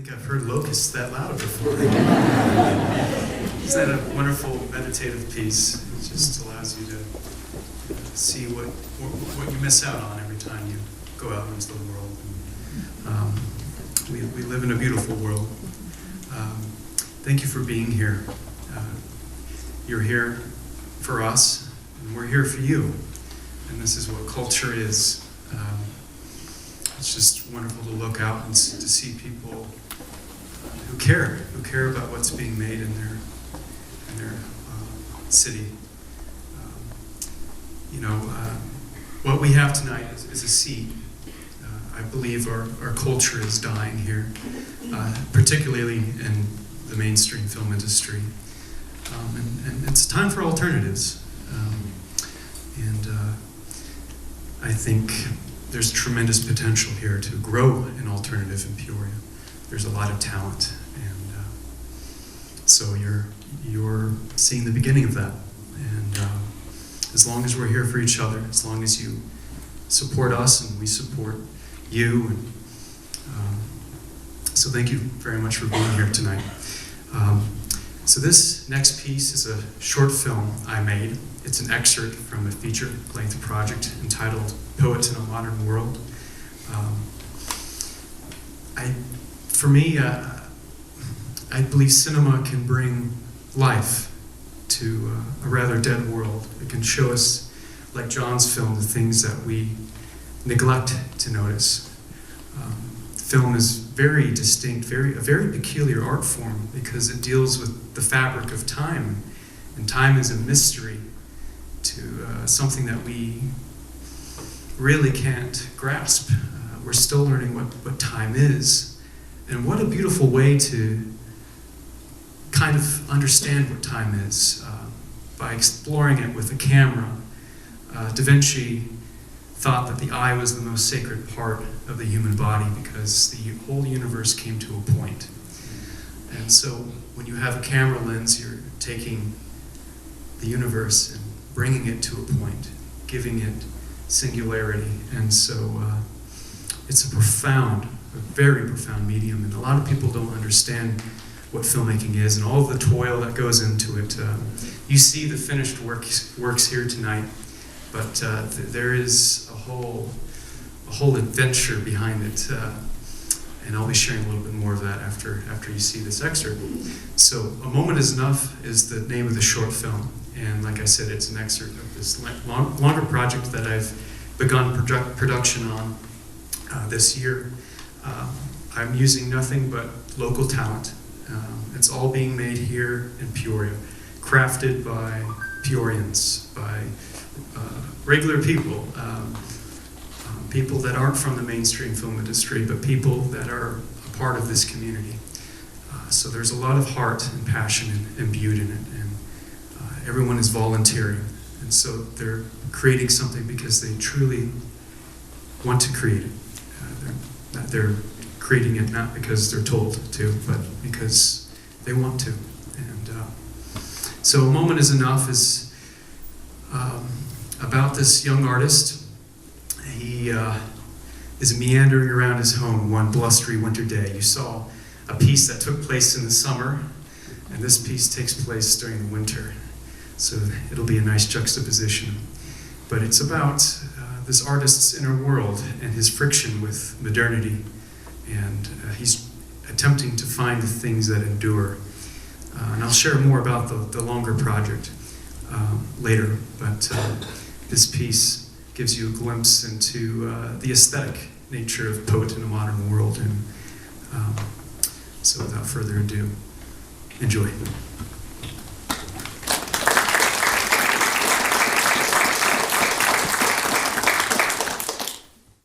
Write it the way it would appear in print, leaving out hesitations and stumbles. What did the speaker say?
think I've heard locusts that loud before. Isn't that a wonderful meditative piece? It just allows you to see what you miss out on every time you go out into the world. We live in a beautiful world. Thank you for being here. You're here for us, and we're here for you. And this is what culture is. It's just wonderful to look out and to see people who care about what's being made in their city. What we have tonight is a seed. I believe our culture is dying here, particularly in the mainstream film industry. And it's time for alternatives. I think there's tremendous potential here to grow an alternative in Peoria. There's a lot of talent, and so you're seeing the beginning of that. And as long as we're here for each other, as long as you support us and we support you, and so thank you very much for being here tonight. So this next piece is a short film I made. It's an excerpt from a feature-length project entitled Poet in a Modern World. For me, I believe cinema can bring life to a rather dead world. It can show us, like John's film, the things that we neglect to notice. Film is very distinct, a very peculiar art form because it deals with the fabric of time, and time is a mystery to something that we really can't grasp. We're still learning what time is, and what a beautiful way to kind of understand what time is by exploring it with a camera. Da Vinci thought that the eye was the most sacred part of the human body because the whole universe came to a point. And so when you have a camera lens, you're taking the universe and bringing it to a point, giving it singularity. And so it's a very profound medium, and a lot of people don't understand what filmmaking is and all of the toil that goes into it. You see the finished works here tonight, but there is a whole adventure behind it, and I'll be sharing a little bit more of that after you see this excerpt. So, A Moment Is Enough is the name of the short film, and like I said, it's an excerpt of this longer project that I've begun production on this year. I'm using nothing but local talent. It's all being made here in Peoria, crafted by Peorians, by regular people, people that aren't from the mainstream film industry, but people that are a part of this community. So there's a lot of heart and passion imbued in it, and everyone is volunteering. And so they're creating something because they truly want to create it. They're creating it not because they're told to, but because they want to. And so A Moment Is Enough is about this young artist. He is meandering around his home one blustery winter day. You saw a piece that took place in the summer, and this piece takes place during the winter. So it'll be a nice juxtaposition. But it's about this artist's inner world and his friction with modernity. And he's attempting to find the things that endure. And I'll share more about the longer project later, but this piece gives you a glimpse into the aesthetic nature of Poet in a Modern World. And so without further ado, enjoy.